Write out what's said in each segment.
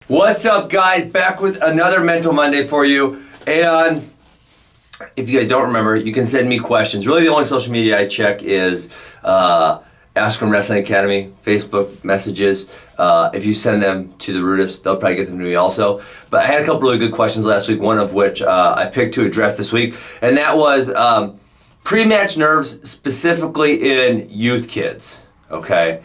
What's up, guys? Back with another Mental Monday for you. And if you guys don't remember, you can send me questions. Really, the only social media I check is Askren Wrestling Academy, Facebook messages. If you send them to the RUDIS, they'll probably get them to me also. But I had a couple really good questions last week, one of which I picked to address this week. And that was pre-match nerves, specifically in youth kids, okay?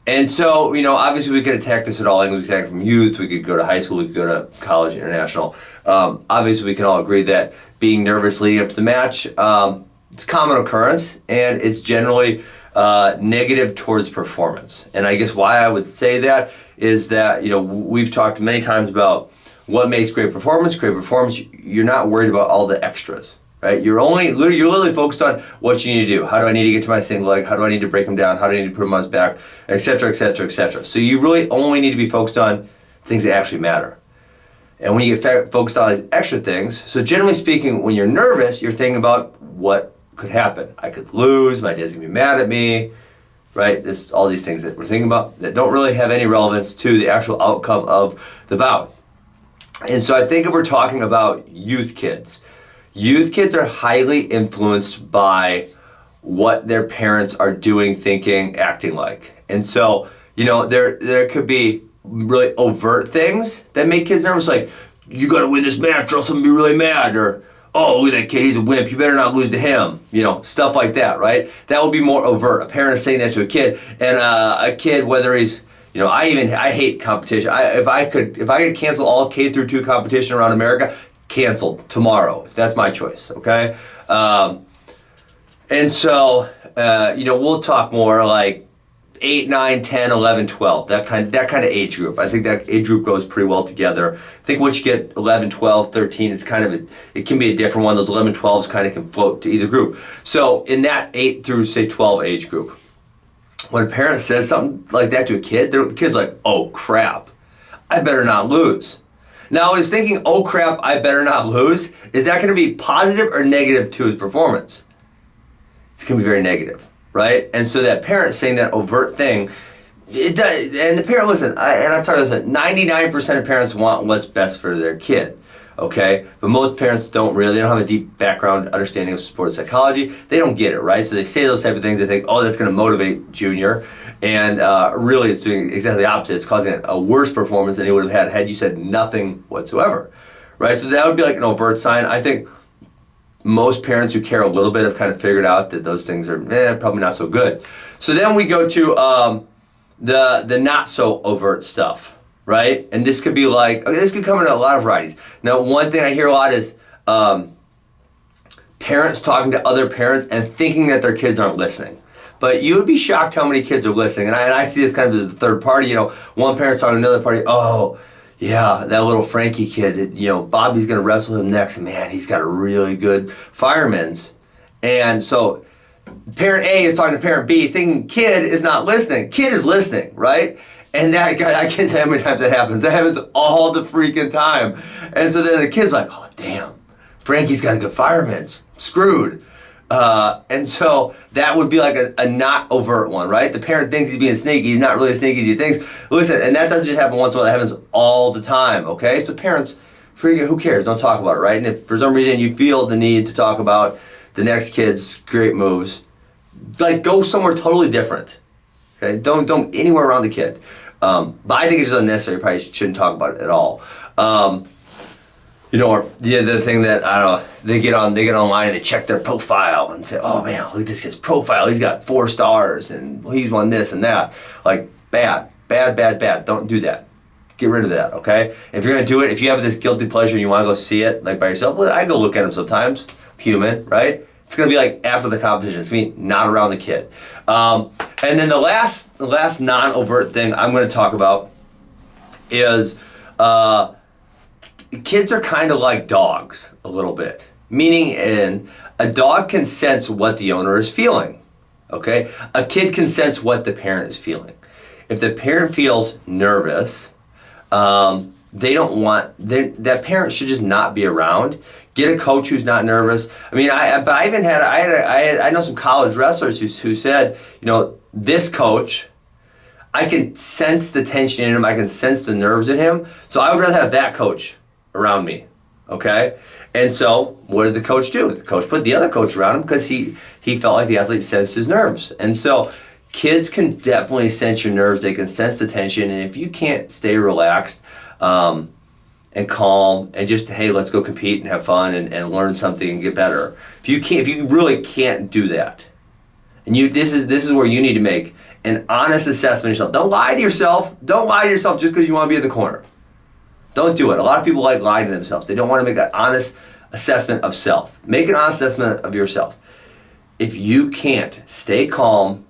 And so, obviously we could attack this at all angles. We could attack from youth, we could go to high school, we could go to college, international. Obviously we can all agree that being nervous leading up to the match, it's a common occurrence, and it's generally negative towards performance. And I guess why I would say that is that, we've talked many times about what makes great performance. Great performance, you're not worried about all the extras. Right? You're literally focused on what you need to do. How do I need to get to my single leg? How do I need to break him down? How do I need to put him on his back? Et cetera, et cetera, et cetera. So you really only need to be focused on things that actually matter. And when you get focused on these extra things, so generally speaking, when you're nervous, you're thinking about what could happen. I could lose, my dad's gonna be mad at me, right? All these things that we're thinking about that don't really have any relevance to the actual outcome of the bout. And so I think if we're talking about youth kids are highly influenced by what their parents are doing, thinking, acting like. And so, there could be really overt things that make kids nervous, like, you gotta win this match or else I'm gonna be really mad, or, oh, look at that kid, he's a wimp, you better not lose to him, stuff like that, right? That would be more overt. A parent is saying that to a kid, and a kid, whether he's, I hate competition. If I could cancel all K through 2 competition around America, canceled tomorrow, if that's my choice, okay? And so, we'll talk more like 8, 9, 10, 11, 12, that kind of age group. I think that age group goes pretty well together. I think once you get 11, 12, 13, it's it can be a different one. Those 11, 12s kind of can float to either group. So in that 8 through, say, 12 age group, when a parent says something like that to a kid, the kid's like, oh crap, I better not lose. Now, is thinking, oh crap, I better not lose, is that going to be positive or negative to his performance? It's going to be very negative, right? And so that parent saying that overt thing, it does, and the parent, listen, I'm talking about 99% of parents want what's best for their kid, okay? But most parents they don't have a deep background understanding of sports psychology. They don't get it, right? So they say those type of things, they think, oh, that's going to motivate Junior. And really it's doing exactly the opposite. It's causing a worse performance than he would have had you said nothing whatsoever, right? So that would be like an overt sign. I think most parents who care a little bit have kind of figured out that those things are probably not so good. So then we go to the not so overt stuff, right? And this could be like, this could come in a lot of varieties. Now, one thing I hear a lot is parents talking to other parents and thinking that their kids aren't listening. But you would be shocked how many kids are listening. And I see this kind of as a third party. One parent's talking to another party, oh, yeah, that little Frankie kid, Bobby's going to wrestle him next. And man, he's got a really good fireman's. And so parent A is talking to parent B, thinking kid is not listening. Kid is listening, right? And that guy, I can't tell you how many times that happens. That happens all the freaking time. And so then the kid's like, oh, damn, Frankie's got a good fireman's. Screwed. And so that would be like a not overt one, right? The parent thinks he's being sneaky. He's not really as sneaky as he thinks. Listen, and that doesn't just happen once in a while. That happens all the time, okay? So parents, who cares? Don't talk about it, right? And if for some reason you feel the need to talk about the next kid's great moves, like go somewhere totally different, okay? Don't anywhere around the kid. But I think it's just unnecessary. You probably shouldn't talk about it at all. Or the other thing that, I don't know, they get online and they check their profile and say, oh man, look at this kid's profile. He's got 4 stars and he's won this and that. Like, bad. Don't do that. Get rid of that, okay? If you're going to do it, if you have this guilty pleasure and you want to go see it, like by yourself, well, I go look at them sometimes. Human, right? It's going to be like after the competition. It's going to be not around the kid. And then the last non-overt thing I'm going to talk about is, kids are kind of like dogs a little bit, meaning a dog can sense what the owner is feeling, okay? A kid can sense what the parent is feeling. If the parent feels nervous, that parent should just not be around. Get a coach who's not nervous. I mean, I know some college wrestlers who said, this coach, I can sense the tension in him. I can sense the nerves in him. So I would rather have that coach around me, okay? And so what did the coach do? The coach put the other coach around him because he felt like the athlete sensed his nerves. And so kids can definitely sense your nerves. They can sense the tension. And if you can't stay relaxed and calm and just, hey, let's go compete and have fun and learn something and get better. If you really can't do that, and this is where you need to make an honest assessment of yourself. Don't lie to yourself. Don't lie to yourself just because you want to be in the corner. Don't do it. A lot of people like lying to themselves. They don't want to make an honest assessment of self. Make an honest assessment of yourself. If you can't stay calm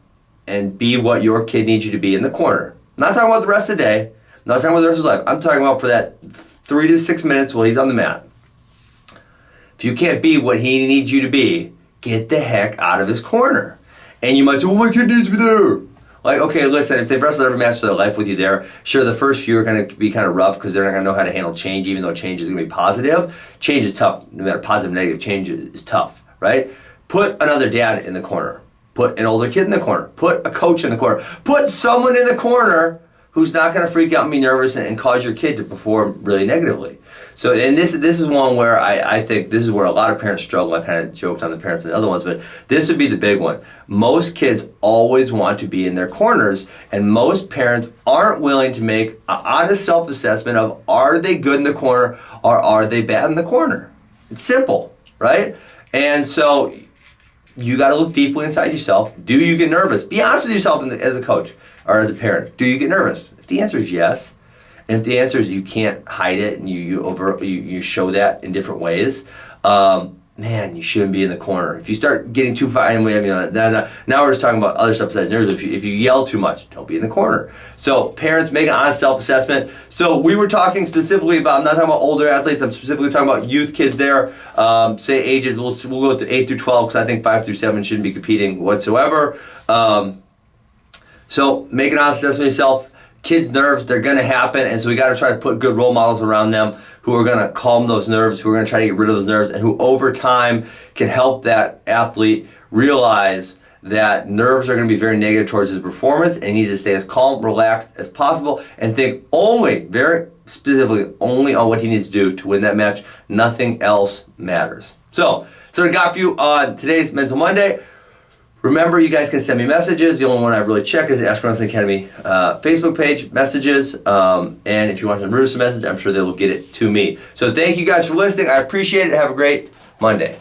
and be what your kid needs you to be in the corner, I'm not talking about the rest of the day, I'm not talking about the rest of his life, I'm talking about for that 3 to 6 minutes while he's on the mat. If you can't be what he needs you to be, get the heck out of his corner. And you might say, well, my kid needs me there. Like, okay, listen, if they've wrestled every match of their life with you there, sure, the first few are going to be kind of rough because they're not going to know how to handle change, even though change is going to be positive. Change is tough. No matter positive or negative, change is tough, right? Put another dad in the corner. Put an older kid in the corner. Put a coach in the corner. Put someone in the corner who's not going to freak out and be nervous and cause your kid to perform really negatively. So, and this is one where I think this is where a lot of parents struggle. I kind of joked on the parents and the other ones, but this would be the big one. Most kids always want to be in their corners, and most parents aren't willing to make an honest self-assessment of, are they good in the corner or are they bad in the corner? It's simple, right? And so you got to look deeply inside yourself. Do you get nervous? Be honest with yourself as a coach or as a parent. Do you get nervous? If the answer is yes, and if the answer is you can't hide it and you show that in different ways, man, you shouldn't be in the corner. If you start getting too far, now we're just talking about other stuff besides nerves. If you yell too much, don't be in the corner. So parents, make an honest self-assessment. So we were talking specifically about, I'm not talking about older athletes, I'm specifically talking about youth kids there, say ages, we'll go to 8 through 12 because I think 5 through 7 shouldn't be competing whatsoever. So make an honest assessment of yourself. Kids' nerves, they're going to happen, and so we got to try to put good role models around them who are going to calm those nerves, who are going to try to get rid of those nerves, and who over time can help that athlete realize that nerves are going to be very negative towards his performance, and he needs to stay as calm, relaxed as possible, and think only, very specifically, only on what he needs to do to win that match. Nothing else matters. So that's what I got for you on today's Mental Monday. Remember, you guys can send me messages. The only one I really check is the Askren Wrestling Academy Facebook page, messages. And if you want some RUDIS message, I'm sure they will get it to me. So thank you guys for listening. I appreciate it. Have a great Monday.